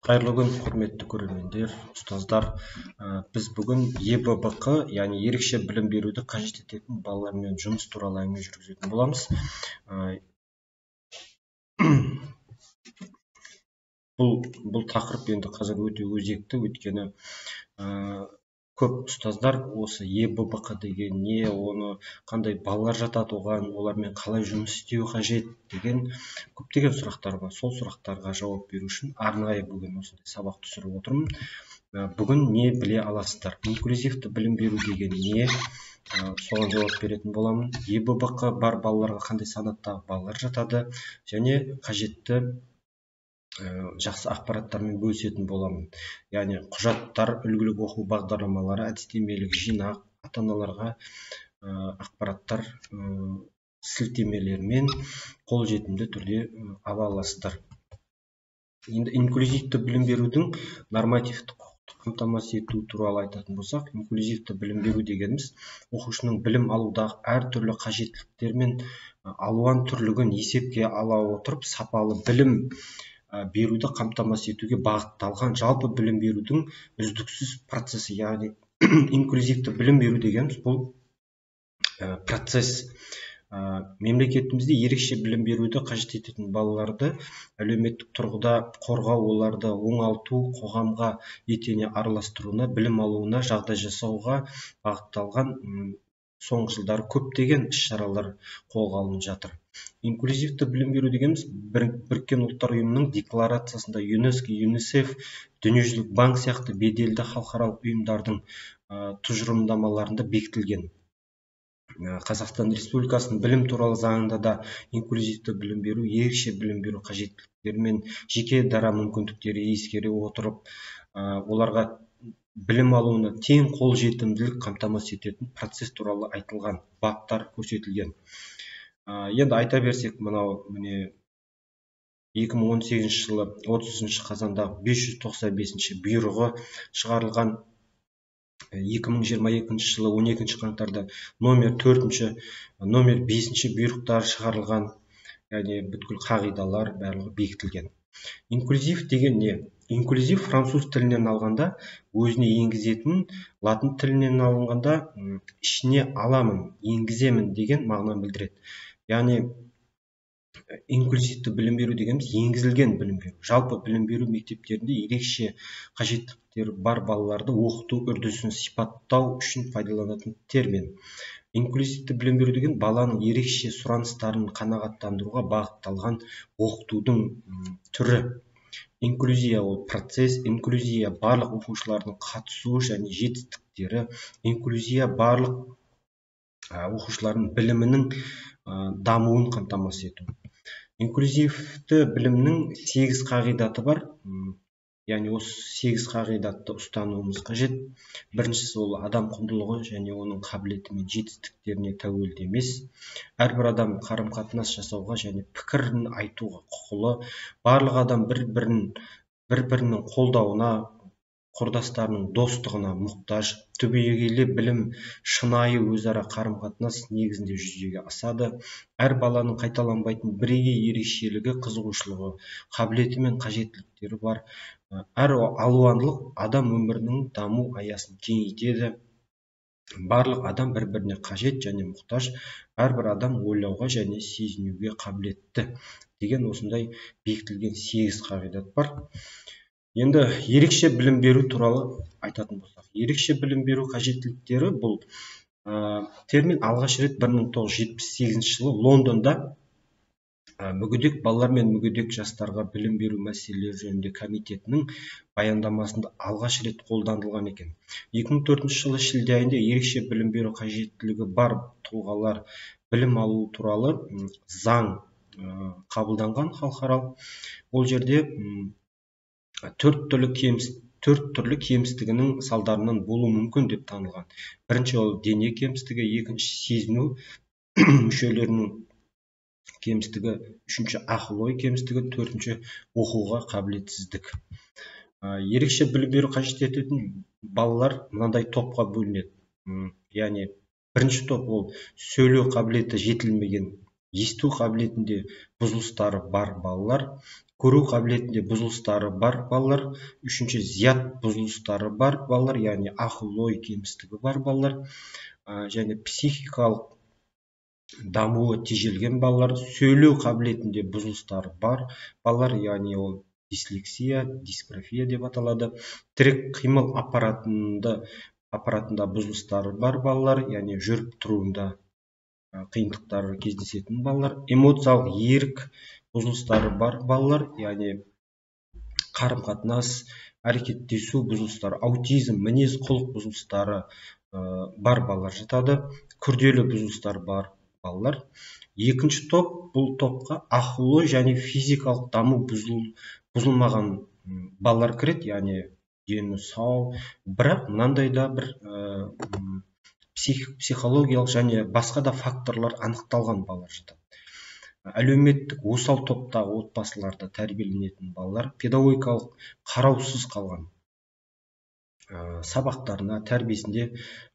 Қайырлы күн, құрметті көрермендер, ұстаздар. Біз бүгін ЕББқ, яғни ерекше білім беруді қажет ететін балалармен жұмыс туралы әңгіме жүргізетін боламыз. Бұл тақырып енді қазір өте өзекті, өйткені көп ұстаздар осы ЕББқ деген не, оны қандай балалар жатады оған, олармен қалай жұмыс істеу қажет деген көптеген сұрақтар бар. Сол сұрақтарға жауап беру үшін арнайы бүгін осындай сабақ түсіріп отырмын. Бүгін не біле аласыздар? Инклюзивті білім беру деген не? Соған жауап беретін боламын. ЕББқ бар балаларға қандай санаттағы балалар жатады және қажетті жақсы ақпараттармен бөлісетін боламын. Яғни құжаттар, үлгілік оқу бағдарламалары, әдістемелік жинақ, ата-аналарға ақпараттар сілтемелермен қолжетімді түрде ала аласыздар. Енді инклюзивті білім берудің нормативті құқықтық қамтамасыз ету туралы айтатын болсақ, инклюзивті білім беру дегеніміз оқушының білім алудағы әртүрлі қажеттіліктер мен алуан түрлігін есепке ала отырып сапалы білім беруді қамтамасыз етуге бағытталған жалпы білім берудің үздіксіз процесі. Яғни инклюзивті білім беру дегеніміз бұл процесс. Мемлекетімізде ерекше білім беруді қажет ететін балаларды әлеуметтік тұрғыда қорғау, оларды оңалту, қоғамға етене араластыруына, білім алуына жағдай жасауға бағытталған соңғы жылдары көптеген іс-шаралар қолға алынып жатыр. Инклюзивті білім беру дегеніміз Біріккен ұлттар ұйымының декларациясында ЮНЕСКО, ЮНИСЕФ, Дүниежүзілік банк сияқты беделді халықаралық ұйымдардың тұжырымдамаларында бекітілген. Қазақстан Республикасының білім туралы заңында да инклюзивті білім беру, ерекше білім беру қажеттіліктері мен жеке дара мүмкіндіктері ескере отырып, оларға білім алуына тең қолжетімділік қамтамасыз ететін процесс туралы айтылған баптар көрсетілген. Енді айта берсек, мынау міне 2018 жылы 30 қазандағы 595 бұйрығы шығарылған, 2022 жылы 12 қаңтарда номер 4, номер 5 бұйрықтар шығарылған, яғни бүткіл қағидалар барлығы бекітілген. Инклюзив деген не? Инклюзив француз тілінен алғанда өзіне енгізетін, латын тілінен алынғанда ішіне аламын, енгіземін деген мағынаны білдіреді. Яғни инклюзивті білім беру дегеніміз енгізілген білім беру. Жалпы білім беру мектептерінде ерекше қажеттіліктері бар балаларды оқыту үрдісін сипаттау үшін пайдаланатын термин. Инклюзивті білім беру деген баланың ерекше сұраныстарын қанағаттандыруға бағытталған оқытудың түрі. Инклюзия ол процесс, инклюзия барлық оқушылардың қатысуы және жетістіктері, инклюзия барлық оқушылардың білімінің дамуын қамтамасыз ету. Инклюзивті білімнің 8 қағидаты бар. Яғни осы 8 қағидатты ұстануымыз қажет. Біріншісі ол адам құндылығы және оның қабілеті мен жетістіктеріне тәуелді емес. Әрбір адам қарым-қатынас жасауға және пікірін айтуға құқылы. Барлық адам бір-бірінің қолдауына, құрдастарының достығына мұқтаж. Түбегейлі білім шынайы өзара қарым-қатынас негізінде жүзеге асады. Әр баланың қайталанбайтын бірегей ерекшелігі, қызығушылығы, қабілеті мен қажеттіліктері бар. Әр алуандылық адам өмірінің даму аясын кеңейтеді. Барлық адам бір-біріне қажет және мұқтаж. Әрбір адам ойлауға және сезінуге қабілетті деген осындай бекітілген 8 қағидат бар. Енді ерекше білім беру туралы айтатын болсақ, ерекше білім беру қажеттіліктері бұл термин алғаш рет 1978 жылы Лондонда мүгедек балалар мен мүгедек жастарға білім беру мәселелері жөнінде комитетінің баяндамасында алғаш рет қолданылған екен. 2004 жылы шілде айында ерекше білім беру қажеттілігі бар тұлғалар білім алу туралы заң қабылданған халықаралық. Ол жерде 4 түрлі кемістігінің салдарынан болуы мүмкін деп танылған. Бірінші ол дене кемістігі, екінші сезіну мүшелерінің кемістігі, үшінші ақыл-ой кемістігі, төртінші оқуға қабілетсіздік. Ерекше білім беру қажет ететін балалар мынандай топқа бөлінеді. Яғни бірінші топ ол сөйлеу қабілеті жетілмеген, есту қабілетінде бұзылыстары бар балалар. көру қабілетінде бұзылыстары бар балалар. Үшінші, зият бұзылыстары бар балалар, яғни ақыл ой кемістігі бар балалар. Және психикалық дамуы тежелген балалар. Сөйлеу қабілетінде бұзылыстары бар балалар, яғни ол дислексия, дисграфия деп аталады. Тірек қимыл аппаратында бұзылыстары бар балалар, яғни жүріп тұруында қиындықтар кездесетін балалар. Эмоциялық ерік бұзылыстары бар балалар, яғни қарым-қатынас, әрекеттесу бұзылыстары, аутизм, мінез құлық бұзылыстары бар балалар жатады. Күрделі бұзылыстар бар балалар. Екінші топ, бұл топқа ақыл ой және физикалық даму бұзылмаған балалар кіреді, яғни дені сау, бірақ мынандай да бір психологиялық және басқа да факторлар анықталған балалар жатады. Әлеуметтік осал топтағы отбасыларда тәрбиеленетін балалар, педагогикалық қараусыз қалған, сабақтарына, тәрбиесінде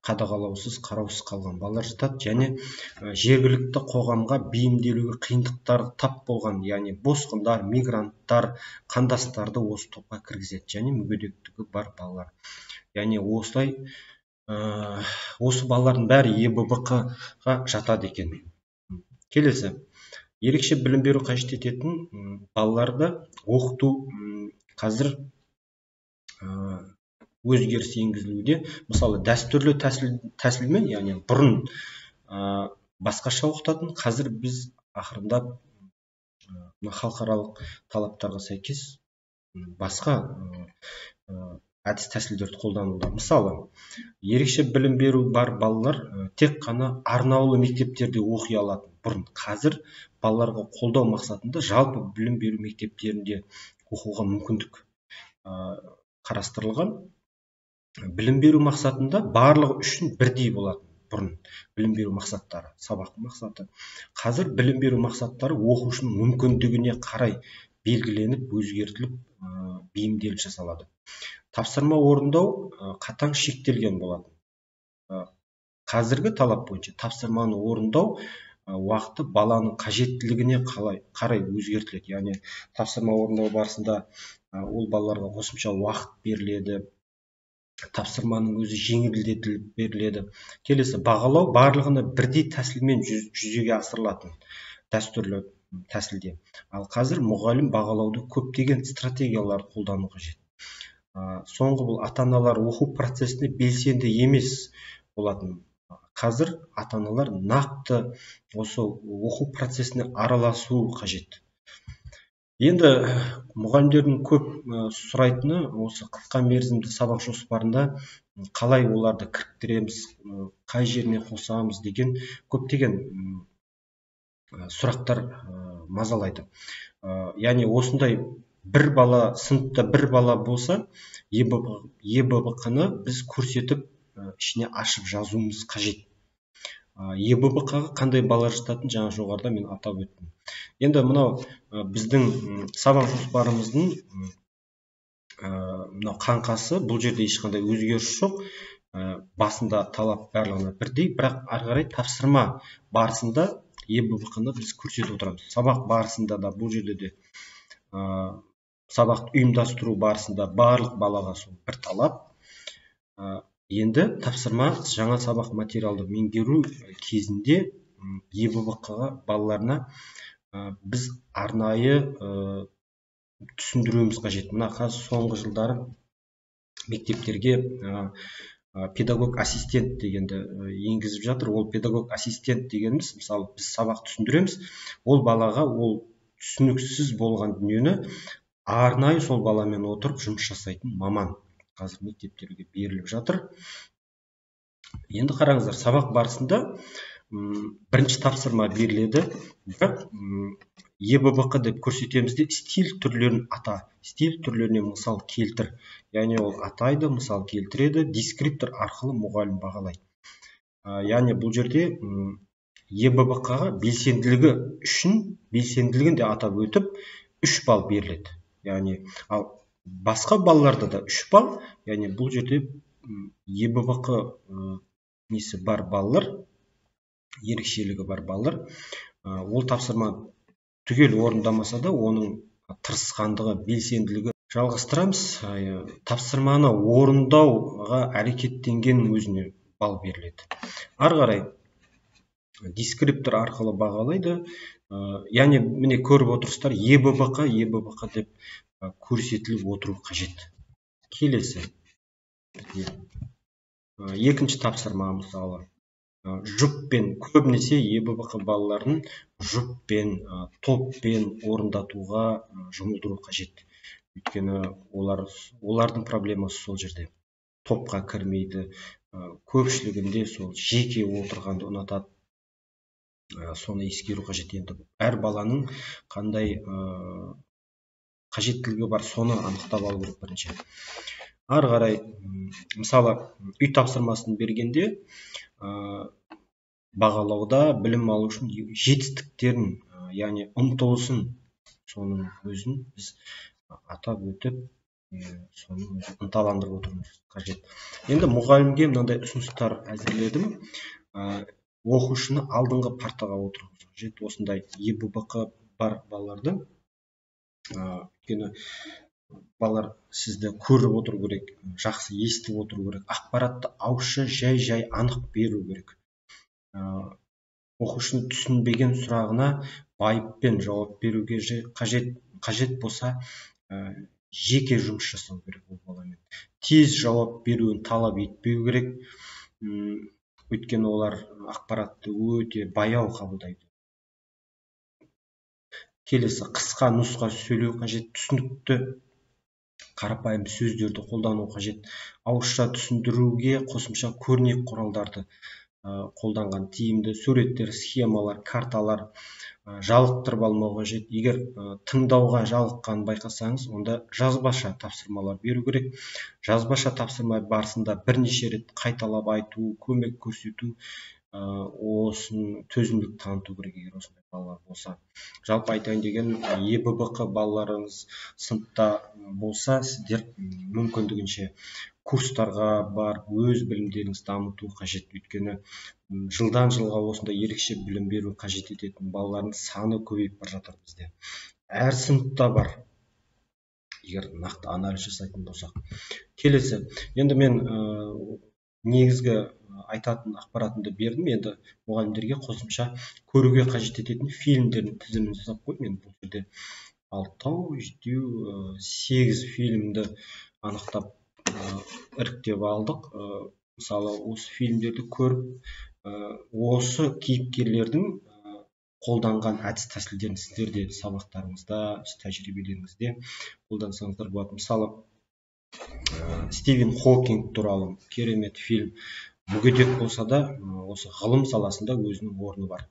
қадағалаусыз, қараусыз қалған балалар жатады. Және жергілікті қоғамға бейімделуге қиындықтар тап болған, яғни босқындар, мигранттар, қандастарды осы топқа кіргізеді, және мүгедектігі бар балалар. Яғни осылай осы балалардың бәрі ЕБВқ-ға жатады екен. Келесі, ерекше білім беру қажет ететін балаларды оқыту қазір өзгеріс енгізілуде. Мысалы, дәстүрлі тәсілмен, яғни бұрын басқаша оқытатын, қазір біз ақырындап халықаралық талаптарға сәйкес басқа әдіс тәсілдерді қолдануда. Мысалы, ерекше білім беру бар балалар тек қана арнаулы мектептерде оқи алатын. Бұрын, қазір балаларға қолдау мақсатында жалпы білім беру мектептерінде оқуға мүмкіндік қарастырылған. Білім беру мақсатында барлығы үшін бірдей болатын. Бұрын білім беру мақсаттары, сабақтың мақсаты. Қазір білім беру мақсаттары оқушының мүмкіндігіне қарай белгіленіп, өзгертіліп, бейімделіп жасалады. Тапсырма орындау қатаң шектелген болатын. Қазіргі талап бойынша тапсырманы орындау уақыты баланың қажеттілігіне қарай өзгертіледі. Яғни тапсырма орындау барысында ол балаларға қосымша уақыт беріледі, тапсырманың өзі жеңілдетіліп беріледі. Келесі, бағалау барлығына бірдей тәсілмен жүзеге асырылатын дәстүрлі тәсілде. Ал қазір мұғалім бағалауды көптеген стратегиялар қолдану қажет. Соңғы, бұл ата-аналар оқу процесіне белсенді емес болатын. Қазір ата-аналар нақты осы оқу процесіне араласу қажет. Енді мұғалімдердің көп сұрайтыны осы қысқа мерзімді сабақ жоспарында қалай оларды кіріктіреміз, қай жеріне қосамыз деген көптеген сұрақтар мазалайды. Яғни осындай сыныпта бір бала болса, ЕБВқ-ны біз көрсетіп, ішіне ашып жазуымыз қажет. ЕБВқ-ға қандай балалар жататын жаңа жоғарыда мен атап өттім. Енді мынау біздің сабақ жоспарымыздың қаңқасы, бұл жерде ешқандай өзгеріс жоқ. Басында талап барлығына бірдей, бірақ ары қарай тапсырма барысында ЕБВқ-ны біз көрсетіп отырамыз. Сабақ барысында да бұл жерде де сабақты ұйымдастыру барысында барлық балаға сол бір талап. Енді тапсырма жаңа сабақ материалды меңгеру кезінде ЕБВқ-ға балаларына біз арнайы түсіндіруіміз қажет. Мына қазір соңғы жылдары мектептерге педагог ассистент дегенді енгізіп жатыр. Ол педагог ассистент дегеніміз, мысалы, біз сабақ түсіндіреміз, ол балаға ол түсініксіз болған дүниені арнайы сол баламен отырып жұмыс жасайтын маман қазір мектептерге беріліп жатыр. Енді қараңыздар, сабақ барысында бірінші тапсырма беріледі, бірақ ЕБВқ деп көрсетемізде стиль түрлерін ата, стиль түрлеріне мысал келтір. Яғни ол атайды, мысал келтіреді, дескриптор арқылы мұғалім бағалайды. Яғни бұл жерде ЕБВқ-ға белсенділігі үшін, белсенділігін де атап өтіп, 3 балл беріледі. Яғни, ал басқа балаларда да 3 балл, яғни бұл жерде ЕБВқ несі бар балалар, ерекшелігі бар балалар, ол тапсырма түгел орындамаса да, оның тырысқандығы, белсенділігі. Жалғастырамыз. Тапсырманы орындауға әрекеттенген өзіне балл беріледі. Ары қарай дескриптор арқылы бағалайды. Яғни міне көріп отырсыздар, ЕББК деп көрсетіліп отыру қажет. Келесі екінші тапсырма, мысалы жұппен, көбінесе ЕББК балаларын жұппен, топпен орындатуға жұмылдыру қажет. Өйткені олардың проблемасы сол жерде. Топқа кірмейді, көпшілігінде сол жеке отырғанды ұнатады. Соны ескеру қажет. Енді әр баланың қандай қажеттілігі бар, соны анықтап алу керек бірінші. Ары қарай, мысалы, үй тапсырмасын бергенде бағалауда білім алу үшін жетістіктерін, яғни ұмтылысын, соның өзін біз атап өтіп, соны ынталандырып отыруымыз қажет. Енді мұғалімге мынандай ұсыныстар әзірледім. Оқушыны алдыңғы партаға отырғызу қажет. Осындай ЕББК бар балаларды, өйткені балалар сізді көріп отыру керек, жақсы естіп отыру керек, ақпаратты ауызша жай анық беру керек. Оқушының түсінбеген сұрағына байыппен жауап беруге қажет болса, жеке жұмыс жасау керек ол баламен. Тез жауап беруін талап етпеу керек. Өйткені олар ақпаратты өте баяу қабылдайды. Келесі, қысқа нұсқа сөйлеу қажет, түсінікті қарапайым сөздерді қолдану қажет. Ауызша түсіндіруге қосымша көрнек құралдарды қолданған тиімді. Суреттер, схемалар, карталар жалықтырып алмау қажет. Егер тыңдауға жалыққанын байқасаңыз, онда жазбаша тапсырмалар беру керек. Жазбаша тапсырма барысында бірнеше рет қайталап айту, көмек көрсету, осын төзімділік таныту керек, егер осындай балалар болса. Жалпы айтайын деген, ЕББК балаларыңыз сыныпта болса, сіздер мүмкіндігінше курстарға бар, өз білімдеріңізді дамыту қажет. Өйткені жылдан жылға осындай ерекше білім беру қажет ететін балалардың саны көбейіп бара жатыр бізде. Әр сыныпта бар, егер нақты анализ жасайтын болсақ. Келесі, енді мен негізгі айтатын ақпаратымды бердім. Енді мұғалімдерге қосымша көруге қажет ететін фильмдердің тізімін жасап қойдым. Мен бұл жерде 8 фильмді анықтап іріктеп алдық. Мысалы, осы фильмдерді көріп, осы кейіпкерлердің қолданған әдіс тәсілдерін сіздерде сабақтарыңызда, тәжірибелеріңізде қолдансаңыздар болады. Мысалы, Стивен Хокинг туралы керемет фильм. Мүгедек болса да, осы ғылым саласында өзінің орны бар.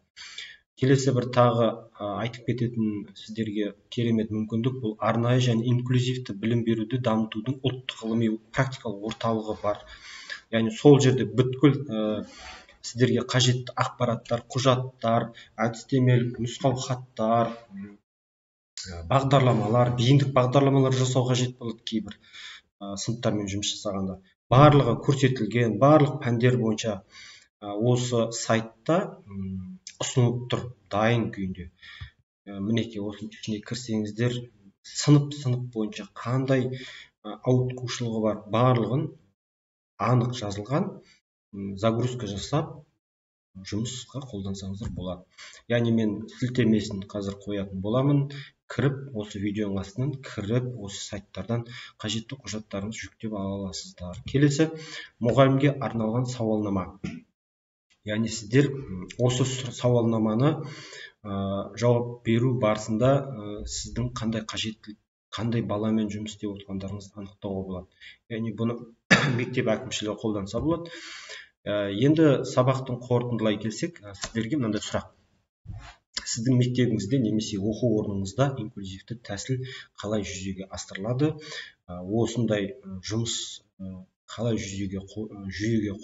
Келесі бір тағы айтып кететін сіздерге керемет мүмкіндік, бұл арнайы және инклюзивті білім беруді дамытудың ұлттық ғылыми практикалық орталығы бар. Яғни сол жерде бүткіл сіздерге қажетті ақпараттар, құжаттар, әдістемелік нұсқаулықтар, бағдарламалар, бейіндік бағдарламалар жасау қажет болады кейбір сыныптармен жұмыс жасағанда. Барлығы көрсетілген, барлық пәндер бойынша осы сайтта ұсынылып тұр, дайын күйінде. Мінекей осының ішіне кірсеңіздер, сынып бойынша қандай ауытқушылығы бар, барлығын анық жазылған, загрузка жасап жұмысқа қолдансаңыздар болады. Яғни мен сілтемесін қазір қоятын боламын. Кіріп, осы видеоның астынан кіріп, осы сайттардан қажетті құжаттарыңызды жүктеп ала аласыздар. Келесі, мұғалімге арналған сауалнама. Яғни сіздер осы сауалнаманы жауап беру барысында сіздің қандай қажеттілік, қандай баламен жұмыс істеп отырғандарыңызды анықтауға болады. Яғни бұны мектеп әкімшілігі қолданса болады. Енді сабақтың қорытындылай келсек, сіздерге мынандай сұрақ. Сіздің мектебіңізде немесе оқу орныңызда инклюзивті тәсіл қалай жүзеге асырылады? Осындай жұмыс қалай жүйеге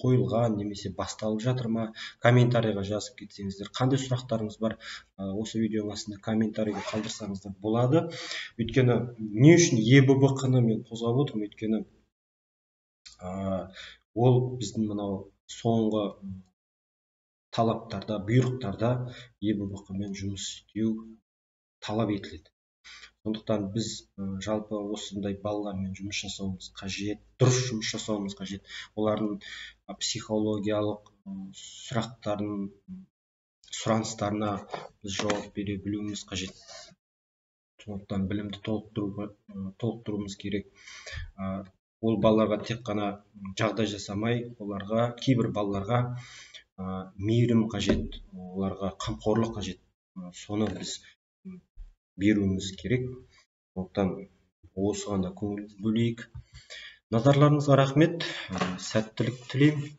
қойылған, немесе басталып жатыр ма? Комментарийға жазып кетсеңіздер, қандай сұрақтарыңыз бар? Осы видеоның астында комментарийге қалдырсаңыздар болады. Өйткені не үшін ЕББК-ны мен қозғап отырмын? Өйткені ол біздің мынау соңғы талаптарда, бұйрықтарда ЕББК-мен жұмыс істеу талап етіледі. сондықтан біз жалпы осындай балалармен жұмыс жасауымыз қажет, дұрыс жұмыс жасауымыз қажет. Олардың психологиялық сұрақтарын, сұраныстарына біз жауап бере білуіміз қажет. Сондықтан білімді толықтыруымыз керек. Ол балаларға тек қана жағдай жасамай, оларға, кейбір балаларға мейірім қажет, оларға қамқорлық қажет. Соны біз беруіміз керек. Сондықтан осыған да көңіл бөлейік. Назарларыңызға рахмет. Сәттілік тілеймін.